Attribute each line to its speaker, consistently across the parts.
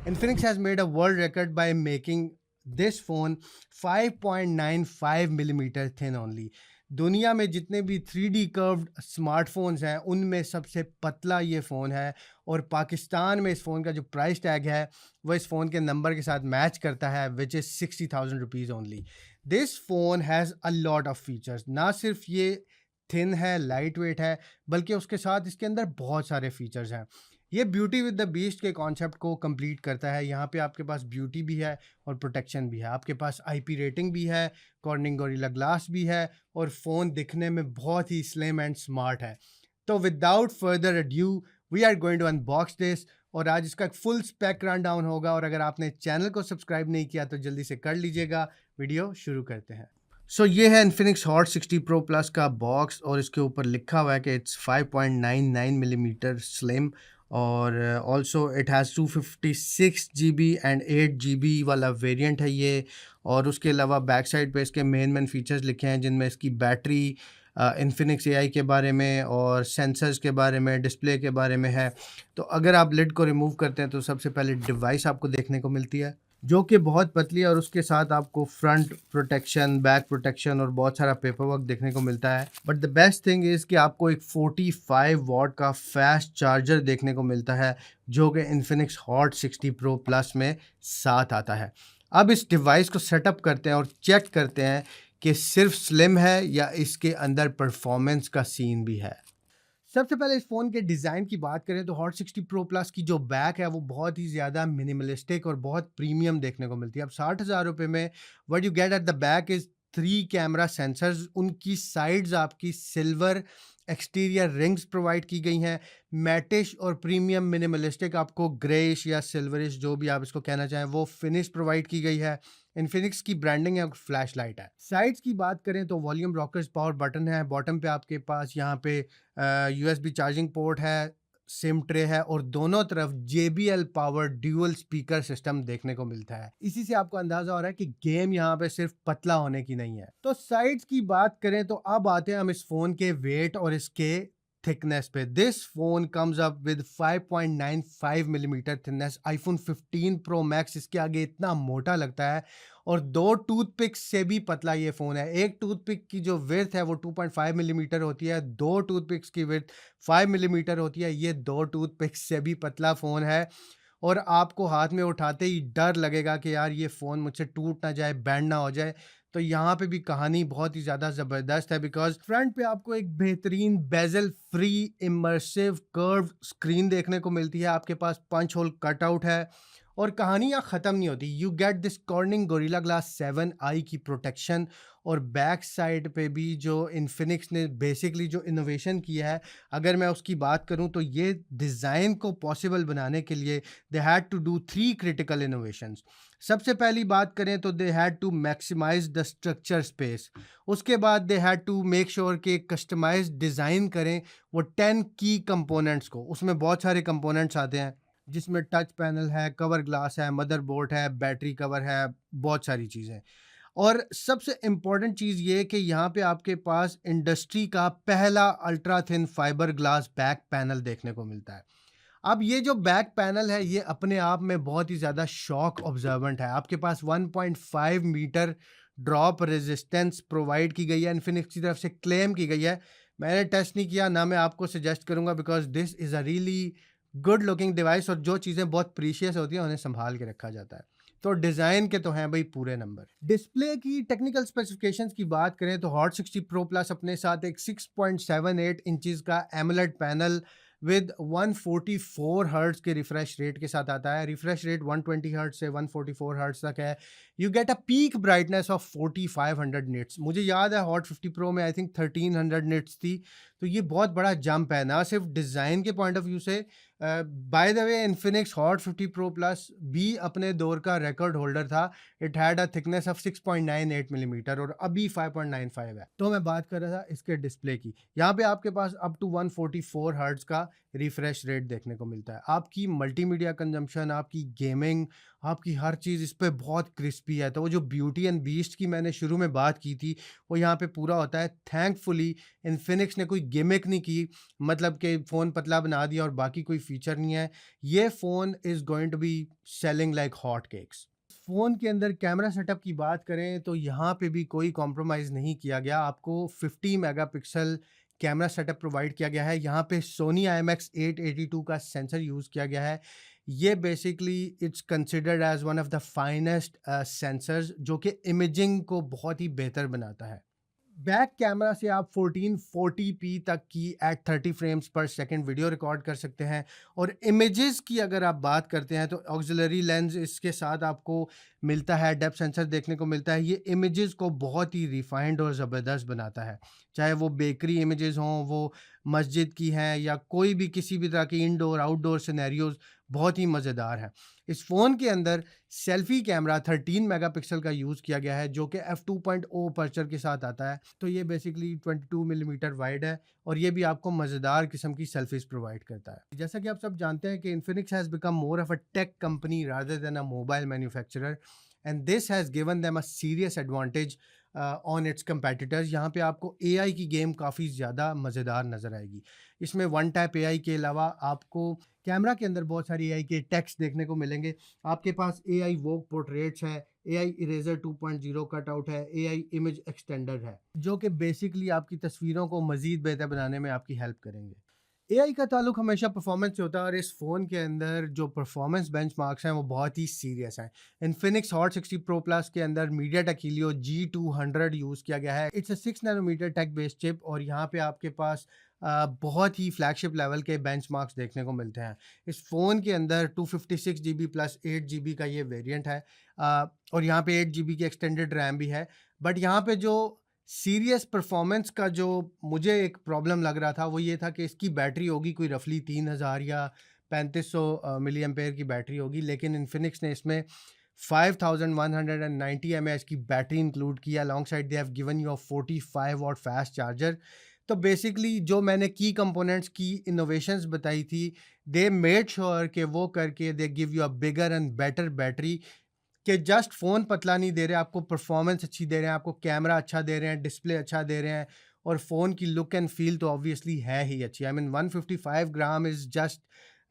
Speaker 1: Infinix has made a world record by making this phone 5.95 millimeter thin only. दुनिया में जितने भी 3D curved smartphones हैं उनमें सबसे पतला ये फ़ोन है और पाकिस्तान में इस फ़ोन का जो प्राइस टैग है वो इस फ़ोन के नंबर के साथ मैच करता है which is 60,000 rupees only. This phone has a lot of features. ना सिर्फ ये थिन है, लाइट वेट है, बल्कि उसके साथ इसके अंदर बहुत सारे फीचर्स हैं. ये ब्यूटी विद द बीस्ट के कॉन्सेप्ट को कंप्लीट करता है. यहाँ पे आपके पास ब्यूटी भी है और प्रोटेक्शन भी है. आपके पास आईपी रेटिंग भी है, कॉर्निंग गोरिल्ला ग्लास भी है और फ़ोन दिखने में बहुत ही स्लिम एंड स्मार्ट है. तो without further adieu we are going to unbox this और आज इसका फुल स्पेक रन डाउन होगा. और अगर आपने चैनल को सब्सक्राइब नहीं किया तो जल्दी से कर लीजिएगा. वीडियो शुरू करते हैं. ये है इन्फिनिक्स हॉट 60 प्रो प्लस का बॉक्स और इसके ऊपर लिखा हुआ है कि इट्स 5.99 मिलीमीटर स्लिम और also it has 256 GB and 8 GB वाला वेरिएंट है ये. और उसके अलावा बैक साइड पे इसके मेन फीचर्स लिखे हैं जिनमें इसकी बैटरी, इन्फिनिक्स एआई के बारे में और सेंसर्स के बारे में, डिस्प्ले के बारे में है. तो अगर आप लिड को रिमूव करते हैं तो सबसे पहले डिवाइस आपको देखने को मिलती है जो कि बहुत पतली है और उसके साथ आपको फ्रंट प्रोटेक्शन, बैक प्रोटेक्शन और बहुत सारा पेपर वर्क देखने को मिलता है. But the best thing is कि आपको एक 45 वॉट का फास्ट चार्जर देखने को मिलता है जो कि इन्फिनिक्स हॉट 60 प्रो प्लस में साथ आता है. अब इस डिवाइस को सेटअप करते हैं और चेक करते हैं कि सिर्फ स्लिम है या इसके अंदर परफॉर्मेंस का सीन भी है. सबसे पहले इस फ़ोन के डिज़ाइन की बात करें तो हॉट 60 प्रो प्लस की जो बैक है वो बहुत ही ज़्यादा मिनिमलिस्टिक और बहुत प्रीमियम देखने को मिलती है. अब 60,000 रुपये में what you get at the back is 3 camera sensors. उनकी साइड्स आपकी सिल्वर एक्सटीरियर रिंग्स प्रोवाइड की गई हैं. मैटिश और प्रीमियम मिनिमलिस्टिक आपको ग्रेइश या सिल्वरिश जो भी आप इसको कहना चाहें वो फिनिश प्रोवाइड की गई है. इन्फिनिक्स की ब्रांडिंग है, फ्लैश लाइट है. साइड्स की बात करें तो वॉल्यूम रॉकर्स, पावर बटन है. बॉटम पे आपके पास यहाँ पे यूएसबी चार्जिंग पोर्ट है, सिम ट्रे है और दोनों तरफ JBL power dual speaker system देखने को मिलता है. इसी से आपको अंदाजा हो रहा है कि गेम यहाँ पे सिर्फ पतला होने की नहीं है. तो साइड्स की बात करें तो अब आते हैं हम इस फोन के वेट और इसके थिकनेस पे. This phone comes up with 5.95 millimetre thickness. IPhone 15 pro max इसके आगे इतना मोटा लगता है और 2 टूथपिक से भी पतला ये फ़ोन है. एक टूथपिक की जो विड्थ है वो 2.5 मिलीमीटर होती है, 2 टूथपिक्स की विड्थ 5 मिलीमीटर होती है. ये 2 टूथपिक्स से भी पतला फ़ोन है और आपको हाथ में उठाते ही डर लगेगा कि यार ये फ़ोन मुझसे टूट ना जाए, बैंड ना हो जाए. तो यहाँ पे भी कहानी बहुत ही ज़्यादा ज़बरदस्त है बिकॉज़ फ्रंट पे आपको एक बेहतरीन basal free immersive curved screen देखने को मिलती है. आपके पास पंच होल कटआउट है और कहानी यहाँ ख़त्म नहीं होती. You get this cornering gorilla glass 7i की प्रोटेक्शन और बैक साइड पे भी जो इन्फिनिक्स ने बेसिकली जो इनोवेशन किया है, अगर मैं उसकी बात करूँ तो ये डिज़ाइन को पॉसिबल बनाने के लिए they had to do 3 critical innovations. सबसे पहली बात करें तो they had to maximise the structure space. उसके बाद they had to make sure कि कस्टमाइज्ड डिज़ाइन करें वो 10 की कंपोनेंट्स को. उसमें बहुत सारे कंपोनेंट्स आते हैं जिसमें टच पैनल है, कवर ग्लास है, मदरबोर्ड है, बैटरी कवर है, बहुत सारी चीज़ें. और सबसे इम्पॉर्टेंट चीज़ ये कि यहाँ पे आपके पास इंडस्ट्री का पहला ultra thin fibre glass back panel देखने को मिलता है. अब ये जो बैक पैनल है ये अपने आप में बहुत ही ज़्यादा शॉक ऑब्जर्वेंट है. आपके पास 1.5 मीटर ड्रॉप रेजिस्टेंस प्रोवाइड की गई है, इन्फिनिक्स की तरफ से क्लेम की गई है. मैंने टेस्ट नहीं किया, ना मैं आपको सजेस्ट करूंगा because this is a really good looking device और जो चीज़ें बहुत प्रीशियस होती हैं उन्हें संभाल के रखा जाता है. तो डिज़ाइन के तो हैं भाई पूरे नंबर. डिस्प्ले की टेक्निकल स्पेसिफिकेशंस की बात करें तो हॉट 60 प्रो प्लस अपने साथ एक 6.78 इंचज़ का एमोलेड पैनल विद 144 हर्ट्ज के रिफ्रेश रेट के साथ आता है. रिफ्रेश रेट 120 हर्ट्ज से 144 हर्ट्ज तक है. You get a peak brightness of 4500 nits. मुझे याद है हॉट 50 प्रो में आई थिंक 1300 निट्स थी. तो ये बहुत बड़ा जंप है ना सिर्फ डिज़ाइन के पॉइंट ऑफ व्यू से. By the way Infinix hot 50 pro plus भी अपने दौर का रिकॉर्ड होल्डर था. It had a thickness of 6.98 millimetre और अभी 5.95 है. तो मैं बात कर रहा था इसके डिस्प्ले की. यहाँ पे आपके पास अप टू 144 हर्ट्ज का रिफ्रेश रेट देखने को मिलता है. आपकी मल्टीमीडिया कंजम्पशन, आपकी गेमिंग, आपकी हर चीज़ इस पे बहुत क्रिस्पी है. तो वो जो ब्यूटी एंड बीस्ट की मैंने शुरू में बात की थी वो यहाँ पे पूरा होता है. थैंकफुली इन्फिनिक्स ने कोई गिमिक नहीं की, मतलब कि फ़ोन पतला बना दिया और बाकी कोई फ़ीचर नहीं है। ये phone is going to be selling like hot cakes. Phone के अंदर कैमरा सेटअप की बात करें तो यहाँ पे भी कोई कॉम्प्रोमाइज़ नहीं किया गया। आपको 50 मेगापिक्सल कैमरा सेटअप प्रोवाइड किया गया है। यहाँ पे सोनी IMX882 का सेंसर यूज़ किया गया है। ये basically it's considered as one of the finest sensors जो कि इमेजिंग को बहुत ही बेहतर बनाता है। बैक कैमरा से आप 1440p तक की एट 30 फ्रेम्स पर सेकंड वीडियो रिकॉर्ड कर सकते हैं। और इमेजेस की अगर आप बात करते हैं तो ऑक्सिलरी लेंस इसके साथ आपको मिलता है, डेप्थ सेंसर देखने को मिलता है। ये इमेजेस को बहुत ही रिफाइंड और ज़बरदस्त बनाता है, चाहे वो बेकरी इमेजेस हों, वो मस्जिद की हैं या कोई भी किसी भी तरह की इंडोर आउटडोर सिनेरियोज, बहुत ही मज़ेदार है। इस फ़ोन के अंदर सेल्फी कैमरा 13 मेगापिक्सल का यूज़ किया गया है जो कि f2.0 अपर्चर के साथ आता है। तो ये बेसिकली 22 मिलीमीटर वाइड है और ये भी आपको मज़ेदार किस्म की सेल्फीज प्रोवाइड करता है। जैसा कि आप सब जानते हैं कि Infinix has become more of a tech company rather than a mobile manufacturer, and this has given them a serious advantage on it's competitors. यहाँ पे आपको एआई की गेम काफ़ी ज़्यादा मज़ेदार नज़र आएगी। इसमें वन टैप एआई के अलावा आपको कैमरा के अंदर बहुत सारी एआई के टेक्स्ट देखने को मिलेंगे। आपके पास एआई वोक पोर्ट्रेट्स है, एआई इरेजर 2.0 कटआउट है, एआई इमेज एक्सटेंडर है, जो कि बेसिकली आपकी तस्वीरों को मज़ीद बेहतर बनाने में आपकी हेल्प करेंगे। एआई का ताल्लुक हमेशा परफॉर्मेंस से होता है और इस फ़ोन के अंदर जो परफॉर्मेंस बेंचमार्क्स हैं वो बहुत ही सीरियस हैं। इन्फिनिक्स हॉट 60 प्रो प्लस के अंदर मीडियाटेक हीलियो G200 यूज़ किया गया है। It's a 6 nanometre tech based chip और यहाँ पे आपके पास बहुत ही फ्लैगशिप लेवल के बेंचमार्क्स देखने को मिलते हैं। इस फ़ोन के अंदर 256 GB प्लस 8 GB का ये वेरिएंट है, और यहाँ पे 8 GB की एक्सटेंडेड रैम भी है। बट यहाँ पे जो सीरियस परफॉर्मेंस का जो मुझे एक प्रॉब्लम लग रहा था वो ये था कि इसकी बैटरी होगी कोई रफली 3000 या 3500 मिली एम्पेयर की बैटरी होगी, लेकिन इन्फिनिक्स ने इसमें 5190 mAh की बैटरी इंक्लूड किया। Along side they have given you a 45 watt fast charger. तो बेसिकली जो मैंने की कंपोनेंट्स की इनोवेशंस बताई थी, दे मेड श्योर कि वो करके they give you a bigger and better battery, कि जस्ट फ़ोन पतला नहीं दे रहे, आपको परफॉर्मेंस अच्छी दे रहे हैं, आपको कैमरा अच्छा दे रहे हैं, डिस्प्ले अच्छा दे रहे हैं और फ़ोन की लुक एंड फील तो ऑब्वियसली है ही अच्छी। I mean 155 gram is just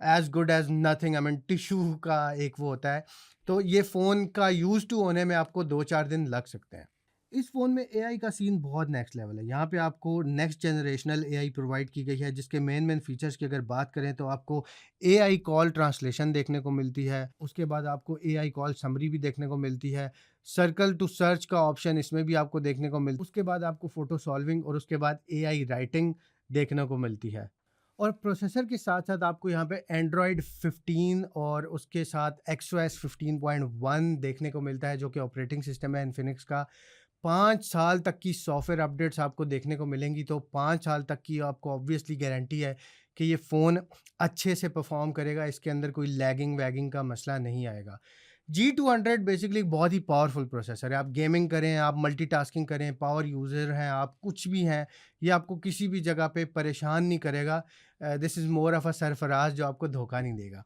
Speaker 1: as good as nothing. I mean tissue का एक वो होता है। तो ये फ़ोन का यूज़ टू होने में आपको 2-4 दिन लग सकते हैं। इस फ़ोन में एआई का सीन बहुत नेक्स्ट लेवल है। यहाँ पे आपको नेक्स्ट जनरेशनल एआई प्रोवाइड की गई है, जिसके मेन फीचर्स की अगर बात करें तो आपको एआई कॉल ट्रांसलेशन देखने को मिलती है। उसके बाद आपको एआई कॉल समरी भी देखने को मिलती है। सर्कल टू सर्च का ऑप्शन इसमें भी आपको देखने को मिलता है। उसके बाद आपको फ़ोटो सॉल्विंग और उसके बाद एआई राइटिंग देखने को मिलती है। और प्रोसेसर के साथ साथ आपको यहाँ पे एंड्रॉयड 15 और उसके साथ XOS 15.1 देखने को मिलता है, जो कि ऑपरेटिंग सिस्टम है इन्फिनिक्स का। 5 साल तक की सॉफ्टवेयर अपडेट्स आपको देखने को मिलेंगी, तो 5 साल तक की आपको ऑब्वियसली गारंटी है कि ये फ़ोन अच्छे से परफॉर्म करेगा, इसके अंदर कोई लैगिंग वैगिंग का मसला नहीं आएगा। G200 बेसिकली एक बहुत ही पावरफुल प्रोसेसर है। आप गेमिंग करें, आप मल्टीटास्किंग करें, पावर यूज़र हैं, आप कुछ भी हैं, ये आपको किसी भी जगह पे परेशान नहीं करेगा। This is more of a Sarfaraz जो आपको धोखा नहीं देगा।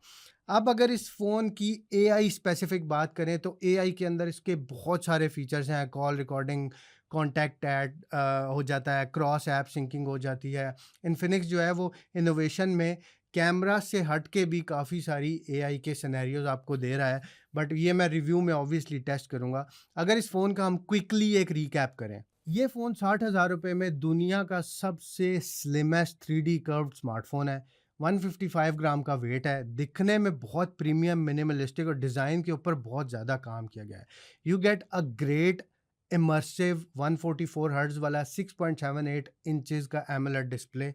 Speaker 1: अब अगर इस फ़ोन की एआई स्पेसिफिक बात करें तो एआई के अंदर इसके बहुत सारे फीचर्स हैं। कॉल रिकॉर्डिंग, कॉन्टैक्ट ऐड हो जाता है, क्रॉस ऐप सिंकिंग हो जाती है। इन्फिनिक्स जो है वो इनोवेशन में कैमरा से हट के भी काफ़ी सारी एआई के सिनेरियोज आपको दे रहा है, बट ये मैं रिव्यू में ऑब्वियसली टेस्ट करूँगा। अगर इस फ़ोन का हम क्विकली एक रिकैप करें, ये फ़ोन 60,000 रुपये में दुनिया का सबसे स्लिमेस्ट 3D कर्व्ड स्मार्टफ़ोन है। 155 ग्राम का वेट है, दिखने में बहुत प्रीमियम, मिनिमलिस्टिक और डिज़ाइन के ऊपर बहुत ज़्यादा काम किया गया है। You get a great immersive 144 hertz वाला 6.78 इंचेस का AMOLED display.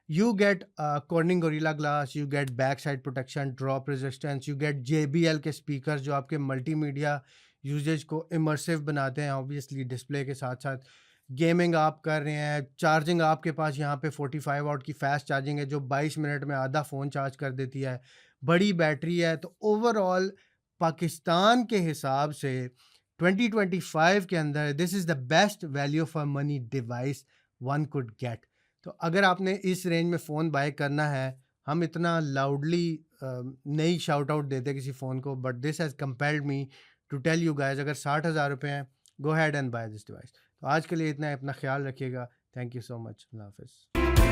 Speaker 1: You get Corning Gorilla Glass, you get backside protection, drop resistance, you get JBL के speakers जो आपके मल्टीमीडिया यूजेज को इमर्सिव बनाते हैं। ऑब्वियसली डिस्प्ले के साथ साथ गेमिंग आप कर रहे हैं, चार्जिंग आपके पास यहाँ पे 45 वाट की फास्ट चार्जिंग है जो 22 मिनट में आधा फ़ोन चार्ज कर देती है। बड़ी बैटरी है। तो ओवरऑल पाकिस्तान के हिसाब से 2025 के अंदर this is the best value for money device one could get. तो अगर आपने इस रेंज में फ़ोन बाय करना है, हम इतना लाउडली नहीं शाउट आउट देते किसी फ़ोन को, but this has compelled me to tell you guys, अगर 60,000 रुपये हैं, go ahead and buy this device. तो आज के लिए इतना है, अपना ख्याल रखिएगा। Thank you so much. अल्लाह हाफ़िज़।